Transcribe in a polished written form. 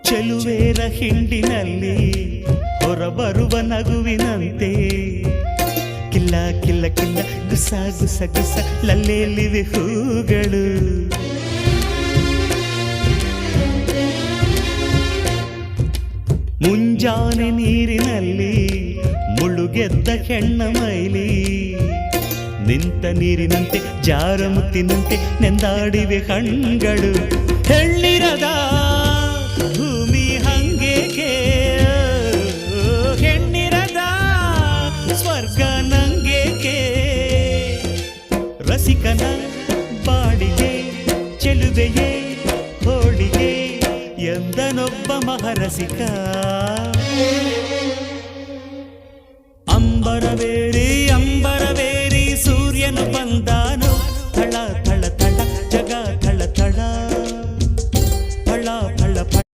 ಚೆಲುವೇರ ಹಿಂಡಿನಲ್ಲಿ ಹೊರಬರುವ ನಗುವಿನಂತೆ ಕಿಲ್ಲ ಕಿಲ್ಲ ಕಿಲ್ಲ ಗುಸ ಗುಸ ಗುಸ ಲಲ್ಲೆಯಲ್ಲಿವೆ ಹೂಗಳು. ಮುಂಜಾನೆ ನೀರಿನಲ್ಲಿ ಮುಳುಗೆದ್ದ ಹೆಣ್ಣ ಮೈಲಿ ನಿಂತ ನೀರಿನಂತೆ ಜಾರ ಮುತ್ತಿನಂತೆ ನೆಂದಾಡಿವೆ ಕಣ್ಗಳು. ಹೆಣ್ಣಿರದ ಭೂಮಿ ಹಂಗೇಕೆ, ಹೆಣ್ಣಿರದ ಸ್ವರ್ಗ ನಂಗೇಕೆ, ರಸಿಕನ ಬಾಡಿಗೆ ಚೆಲುವೆಯೇ ಹೋಳಿಗೆ ಎಂದನೊಬ್ಬ ಮಹರಸಿಕ. ಅಂಬರವೇ